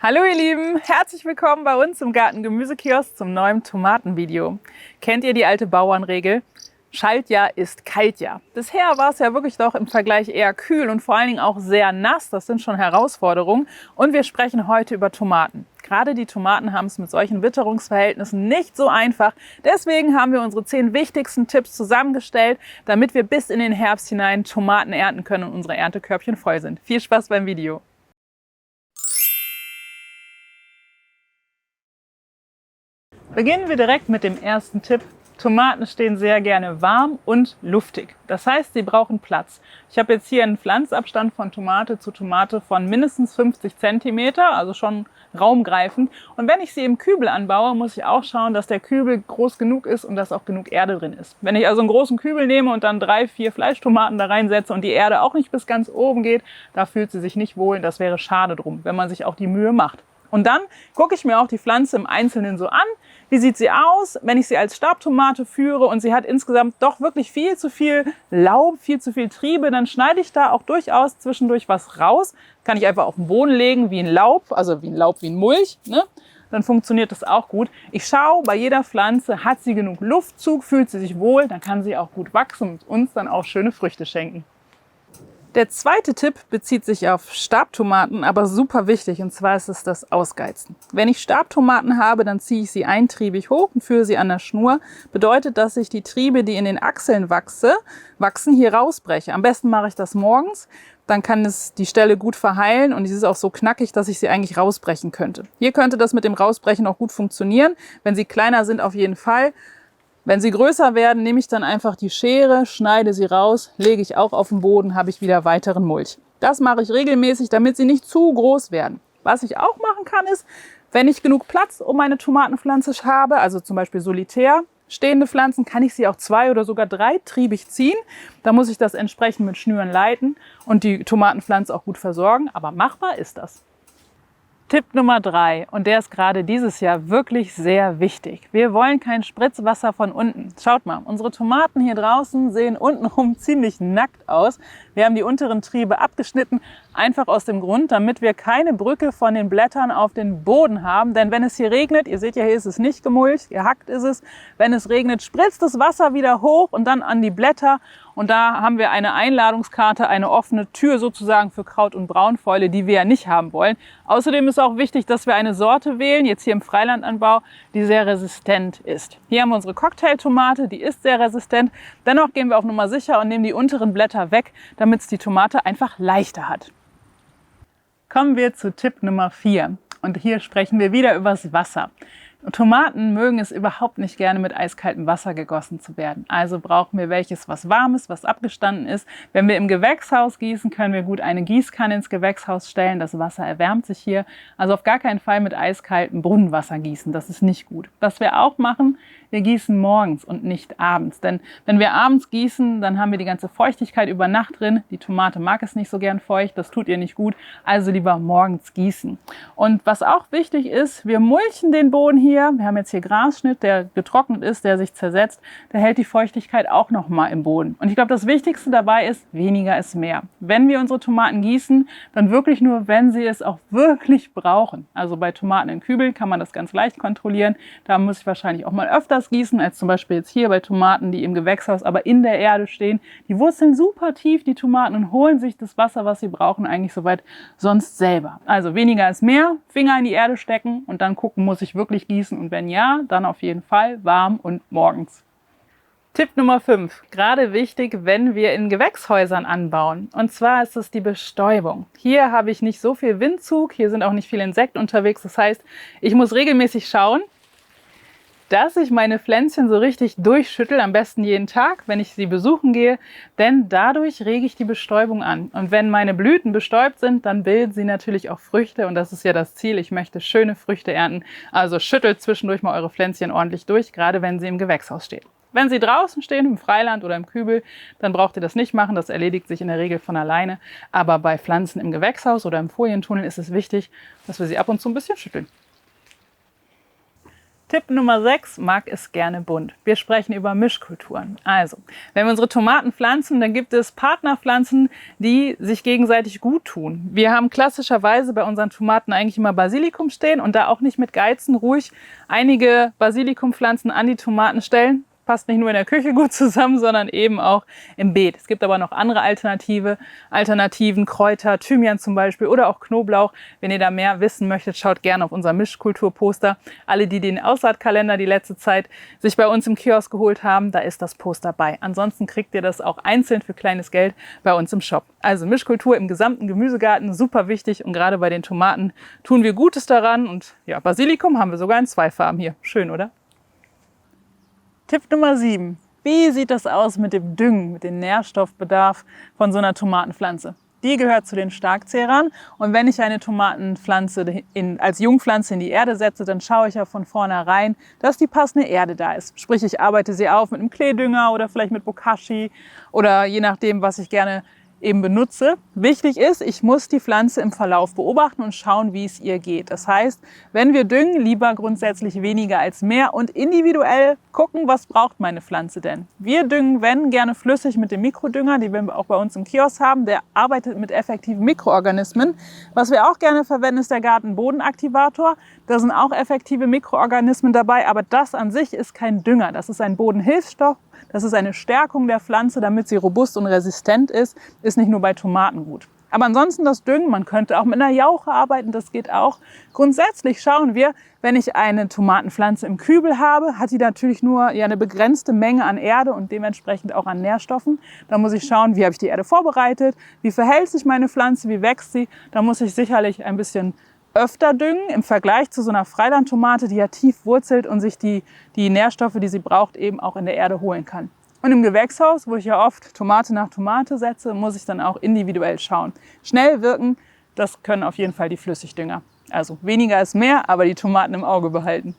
Hallo ihr Lieben, herzlich willkommen bei uns im Garten Gemüsekiosk zum neuen Tomatenvideo. Kennt ihr die alte Bauernregel? Schaltjahr ist Kaltjahr. Bisher war es ja wirklich doch im Vergleich eher kühl und vor allen Dingen auch sehr nass. Das sind schon Herausforderungen. Und wir sprechen heute über Tomaten. Gerade die Tomaten haben es mit solchen Witterungsverhältnissen nicht so einfach. Deswegen haben wir unsere 10 wichtigsten Tipps zusammengestellt, damit wir bis in den Herbst hinein Tomaten ernten können und unsere Erntekörbchen voll sind. Viel Spaß beim Video! Beginnen wir direkt mit dem ersten Tipp. Tomaten stehen sehr gerne warm und luftig. Das heißt, sie brauchen Platz. Ich habe jetzt hier einen Pflanzabstand von Tomate zu Tomate von mindestens 50 cm, also schon raumgreifend. Und wenn ich sie im Kübel anbaue, muss ich auch schauen, dass der Kübel groß genug ist und dass auch genug Erde drin ist. Wenn ich also einen großen Kübel nehme und dann 3, 4 Fleischtomaten da reinsetze und die Erde auch nicht bis ganz oben geht, da fühlt sie sich nicht wohl. Das wäre schade drum, wenn man sich auch die Mühe macht. Und dann gucke ich mir auch die Pflanze im Einzelnen so an. Wie sieht sie aus, wenn ich sie als Stabtomate führe und sie hat insgesamt doch wirklich viel zu viel Laub, viel zu viel Triebe, dann schneide ich da auch durchaus zwischendurch was raus. Kann ich einfach auf den Boden legen wie ein Laub, also wie ein Mulch, ne? Dann funktioniert das auch gut. Ich schaue bei jeder Pflanze, hat sie genug Luftzug, fühlt sie sich wohl, dann kann sie auch gut wachsen und uns dann auch schöne Früchte schenken. Der zweite Tipp bezieht sich auf Stabtomaten, aber super wichtig, und zwar ist es das Ausgeizen. Wenn ich Stabtomaten habe, dann ziehe ich sie eintriebig hoch und führe sie an der Schnur. Bedeutet, dass ich die Triebe, die in den Achseln wachsen, hier rausbreche. Am besten mache ich das morgens, dann kann es die Stelle gut verheilen und sie ist auch so knackig, dass ich sie eigentlich rausbrechen könnte. Hier könnte das mit dem Rausbrechen auch gut funktionieren. Wenn sie kleiner sind, auf jeden Fall. Wenn sie größer werden, nehme ich dann einfach die Schere, schneide sie raus, lege ich auch auf den Boden, habe ich wieder weiteren Mulch. Das mache ich regelmäßig, damit sie nicht zu groß werden. Was ich auch machen kann, ist, wenn ich genug Platz um meine Tomatenpflanze habe, also zum Beispiel solitär stehende Pflanzen, kann ich sie auch 2 oder sogar 3-triebig ziehen. Da muss ich das entsprechend mit Schnüren leiten und die Tomatenpflanze auch gut versorgen, aber machbar ist das. Tipp Nummer 3, und der ist gerade dieses Jahr wirklich sehr wichtig. Wir wollen kein Spritzwasser von unten. Schaut mal, unsere Tomaten hier draußen sehen untenrum ziemlich nackt aus. Wir haben die unteren Triebe abgeschnitten, einfach aus dem Grund, damit wir keine Brücke von den Blättern auf den Boden haben. Denn wenn es hier regnet, ihr seht ja, hier ist es nicht gemulcht, gehackt ist es. Wenn es regnet, spritzt das Wasser wieder hoch und dann an die Blätter. Und da haben wir eine Einladungskarte, eine offene Tür sozusagen für Kraut- und Braunfäule, die wir ja nicht haben wollen. Außerdem ist auch wichtig, dass wir eine Sorte wählen, jetzt hier im Freilandanbau, die sehr resistent ist. Hier haben wir unsere Cocktailtomate, die ist sehr resistent. Dennoch gehen wir auf Nummer sicher und nehmen die unteren Blätter weg, damit es die Tomate einfach leichter hat. Kommen wir zu Tipp Nummer 4. Und hier sprechen wir wieder über das Wasser. Tomaten mögen es überhaupt nicht gerne, mit eiskaltem Wasser gegossen zu werden. Also brauchen wir welches, was warm ist, was abgestanden ist. Wenn wir im Gewächshaus gießen, können wir gut eine Gießkanne ins Gewächshaus stellen. Das Wasser erwärmt sich hier. Also auf gar keinen Fall mit eiskaltem Brunnenwasser gießen. Das ist nicht gut. Was wir auch machen, wir gießen morgens und nicht abends. Denn wenn wir abends gießen, dann haben wir die ganze Feuchtigkeit über Nacht drin. Die Tomate mag es nicht so gern feucht. Das tut ihr nicht gut. Also lieber morgens gießen. Und was auch wichtig ist, wir mulchen den Boden hier. Wir haben jetzt hier Grasschnitt, der getrocknet ist, der sich zersetzt. Der hält die Feuchtigkeit auch noch mal im Boden. Und ich glaube, das Wichtigste dabei ist, weniger ist mehr. Wenn wir unsere Tomaten gießen, dann wirklich nur, wenn sie es auch wirklich brauchen. Also bei Tomaten in Kübeln kann man das ganz leicht kontrollieren. Da muss ich wahrscheinlich auch mal öfters gießen, als zum Beispiel jetzt hier bei Tomaten, die im Gewächshaus aber in der Erde stehen. Die wurzeln super tief, die Tomaten, und holen sich das Wasser, was sie brauchen, eigentlich soweit sonst selber. Also weniger ist mehr, Finger in die Erde stecken und dann gucken, muss ich wirklich gießen, und wenn ja, dann auf jeden Fall warm und morgens. Tipp Nummer 5, gerade wichtig, wenn wir in Gewächshäusern anbauen. Und zwar ist es die Bestäubung. Hier habe ich nicht so viel Windzug, hier sind auch nicht viele Insekten unterwegs. Das heißt, ich muss regelmäßig schauen, dass ich meine Pflänzchen so richtig durchschüttel, am besten jeden Tag, wenn ich sie besuchen gehe, denn dadurch rege ich die Bestäubung an. Und wenn meine Blüten bestäubt sind, dann bilden sie natürlich auch Früchte, und das ist ja das Ziel. Ich möchte schöne Früchte ernten, also schüttelt zwischendurch mal eure Pflänzchen ordentlich durch, gerade wenn sie im Gewächshaus stehen. Wenn sie draußen stehen, im Freiland oder im Kübel, dann braucht ihr das nicht machen, das erledigt sich in der Regel von alleine. Aber bei Pflanzen im Gewächshaus oder im Folientunnel ist es wichtig, dass wir sie ab und zu ein bisschen schütteln. Tipp Nummer 6, mag es gerne bunt. Wir sprechen über Mischkulturen. Also, wenn wir unsere Tomaten pflanzen, dann gibt es Partnerpflanzen, die sich gegenseitig gut tun. Wir haben klassischerweise bei unseren Tomaten eigentlich immer Basilikum stehen und da auch nicht mit Geizen, ruhig einige Basilikumpflanzen an die Tomaten stellen. Passt nicht nur in der Küche gut zusammen, sondern eben auch im Beet. Es gibt aber noch andere Alternativen, Kräuter, Thymian zum Beispiel oder auch Knoblauch. Wenn ihr da mehr wissen möchtet, schaut gerne auf unser Mischkulturposter. Alle, die den Aussaatkalender die letzte Zeit sich bei uns im Kiosk geholt haben, da ist das Poster bei. Ansonsten kriegt ihr das auch einzeln für kleines Geld bei uns im Shop. Also Mischkultur im gesamten Gemüsegarten, super wichtig und gerade bei den Tomaten tun wir Gutes daran. Und ja, Basilikum haben wir sogar in 2 Farben hier. Schön, oder? Tipp Nummer 7. Wie sieht das aus mit dem Düngen, mit dem Nährstoffbedarf von so einer Tomatenpflanze? Die gehört zu den Starkzehrern und wenn ich eine Tomatenpflanze als Jungpflanze in die Erde setze, dann schaue ich ja von vornherein, dass die passende Erde da ist. Sprich, ich arbeite sie auf mit einem Kleedünger oder vielleicht mit Bokashi oder je nachdem, was ich gerne eben benutze. Wichtig ist, ich muss die Pflanze im Verlauf beobachten und schauen, wie es ihr geht. Das heißt, wenn wir düngen, lieber grundsätzlich weniger als mehr und individuell gucken, was braucht meine Pflanze denn. Wir düngen, wenn, gerne flüssig mit dem Mikrodünger, den wir auch bei uns im Kiosk haben. Der arbeitet mit effektiven Mikroorganismen. Was wir auch gerne verwenden, ist der Gartenbodenaktivator. Da sind auch effektive Mikroorganismen dabei, aber das an sich ist kein Dünger. Das ist ein Bodenhilfsstoff. Das ist eine Stärkung der Pflanze, damit sie robust und resistent ist nicht nur bei Tomaten gut. Aber ansonsten das Düngen, man könnte auch mit einer Jauche arbeiten, das geht auch. Grundsätzlich schauen wir, wenn ich eine Tomatenpflanze im Kübel habe, hat die natürlich nur eine begrenzte Menge an Erde und dementsprechend auch an Nährstoffen. Da muss ich schauen, wie habe ich die Erde vorbereitet, wie verhält sich meine Pflanze, wie wächst sie. Da muss ich sicherlich ein bisschen öfter düngen im Vergleich zu so einer Freilandtomate, die ja tief wurzelt und sich die Nährstoffe, die sie braucht, eben auch in der Erde holen kann. Und im Gewächshaus, wo ich ja oft Tomate nach Tomate setze, muss ich dann auch individuell schauen. Schnell wirken, das können auf jeden Fall die Flüssigdünger. Also weniger ist mehr, aber die Tomaten im Auge behalten.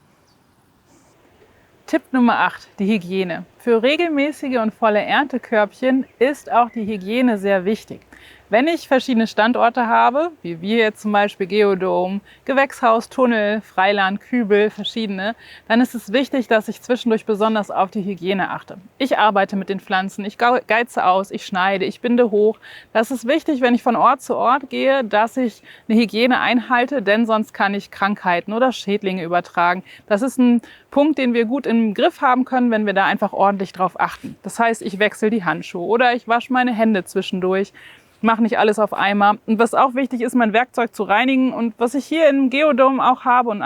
Tipp Nummer 8, die Hygiene. Für regelmäßige und volle Erntekörbchen ist auch die Hygiene sehr wichtig. Wenn ich verschiedene Standorte habe, wie wir jetzt zum Beispiel Geodom, Gewächshaus, Tunnel, Freiland, Kübel, verschiedene, dann ist es wichtig, dass ich zwischendurch besonders auf die Hygiene achte. Ich arbeite mit den Pflanzen, ich geize aus, ich schneide, ich binde hoch. Das ist wichtig, wenn ich von Ort zu Ort gehe, dass ich eine Hygiene einhalte, denn sonst kann ich Krankheiten oder Schädlinge übertragen. Das ist ein Punkt, den wir gut im Griff haben können, wenn wir da einfach ordentlich drauf achten. Das heißt, ich wechsle die Handschuhe oder ich wasche meine Hände zwischendurch. Mache nicht alles auf einmal. Und was auch wichtig ist, mein Werkzeug zu reinigen. Und was ich hier im Geodom auch habe und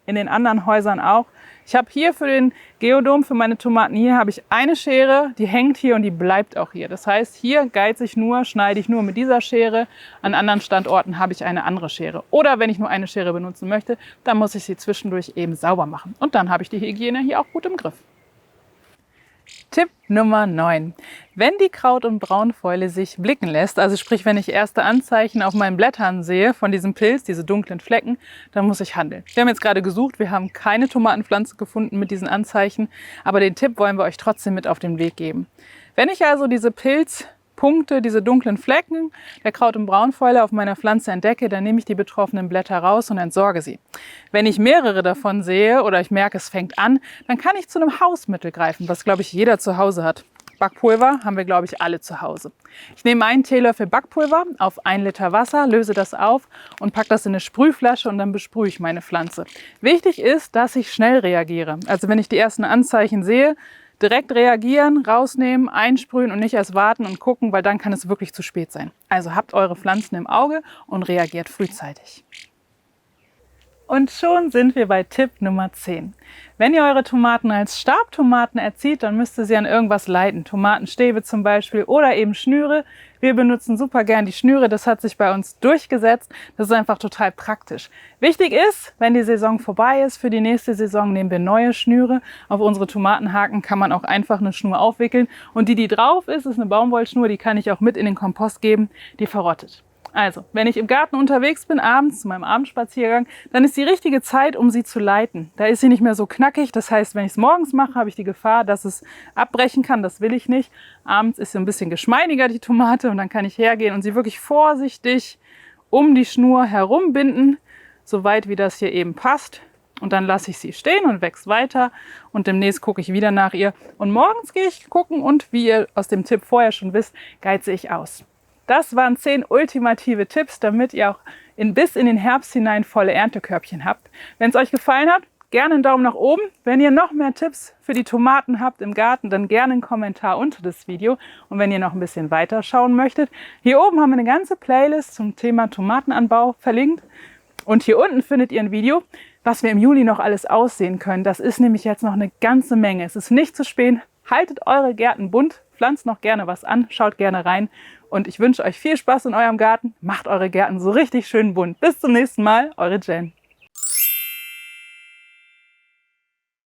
in den anderen Häusern auch. Ich habe hier für den Geodom, für meine Tomaten hier, habe ich eine Schere, die hängt hier und die bleibt auch hier. Das heißt, hier geize ich nur, schneide ich nur mit dieser Schere. An anderen Standorten habe ich eine andere Schere. Oder wenn ich nur eine Schere benutzen möchte, dann muss ich sie zwischendurch eben sauber machen. Und dann habe ich die Hygiene hier auch gut im Griff. Tipp Nummer 9. Wenn die Kraut- und Braunfäule sich blicken lässt, also sprich, wenn ich erste Anzeichen auf meinen Blättern sehe von diesem Pilz, diese dunklen Flecken, dann muss ich handeln. Wir haben jetzt gerade gesucht, wir haben keine Tomatenpflanze gefunden mit diesen Anzeichen, aber den Tipp wollen wir euch trotzdem mit auf den Weg geben. Wenn ich also diese Pilzpunkte, diese dunklen Flecken der Kraut- und Braunfäule auf meiner Pflanze entdecke, dann nehme ich die betroffenen Blätter raus und entsorge sie. Wenn ich mehrere davon sehe oder ich merke, es fängt an, dann kann ich zu einem Hausmittel greifen, was, glaube ich, jeder zu Hause hat. Backpulver haben wir, glaube ich, alle zu Hause. Ich nehme einen Teelöffel Backpulver auf 1 Liter Wasser, löse das auf und packe das in eine Sprühflasche und dann besprühe ich meine Pflanze. Wichtig ist, dass ich schnell reagiere. Also wenn ich die ersten Anzeichen sehe, direkt reagieren, rausnehmen, einsprühen und nicht erst warten und gucken, weil dann kann es wirklich zu spät sein. Also habt eure Pflanzen im Auge und reagiert frühzeitig. Und schon sind wir bei Tipp Nummer 10. Wenn ihr eure Tomaten als Stabtomaten erzieht, dann müsst ihr sie an irgendwas leiten. Tomatenstäbe zum Beispiel oder eben Schnüre. Wir benutzen super gern die Schnüre, das hat sich bei uns durchgesetzt. Das ist einfach total praktisch. Wichtig ist, wenn die Saison vorbei ist, für die nächste Saison nehmen wir neue Schnüre. Auf unsere Tomatenhaken kann man auch einfach eine Schnur aufwickeln. Und die drauf ist eine Baumwollschnur, die kann ich auch mit in den Kompost geben, die verrottet. Also, wenn ich im Garten unterwegs bin, abends zu meinem Abendspaziergang, dann ist die richtige Zeit, um sie zu leiten. Da ist sie nicht mehr so knackig. Das heißt, wenn ich es morgens mache, habe ich die Gefahr, dass es abbrechen kann. Das will ich nicht. Abends ist sie ein bisschen geschmeidiger, die Tomate, und dann kann ich hergehen und sie wirklich vorsichtig um die Schnur herumbinden, soweit wie das hier eben passt. Und dann lasse ich sie stehen und wächst weiter und demnächst gucke ich wieder nach ihr. Und morgens gehe ich gucken und wie ihr aus dem Tipp vorher schon wisst, geize ich aus. Das waren 10 ultimative Tipps, damit ihr auch bis in den Herbst hinein volle Erntekörbchen habt. Wenn es euch gefallen hat, gerne einen Daumen nach oben. Wenn ihr noch mehr Tipps für die Tomaten habt im Garten, dann gerne einen Kommentar unter das Video. Und wenn ihr noch ein bisschen weiter schauen möchtet, hier oben haben wir eine ganze Playlist zum Thema Tomatenanbau verlinkt. Und hier unten findet ihr ein Video, was wir im Juli noch alles aussehen können. Das ist nämlich jetzt noch eine ganze Menge. Es ist nicht zu spät. Haltet eure Gärten bunt, pflanzt noch gerne was an, schaut gerne rein. Und ich wünsche euch viel Spaß in eurem Garten. Macht eure Gärten so richtig schön bunt. Bis zum nächsten Mal, eure Jen.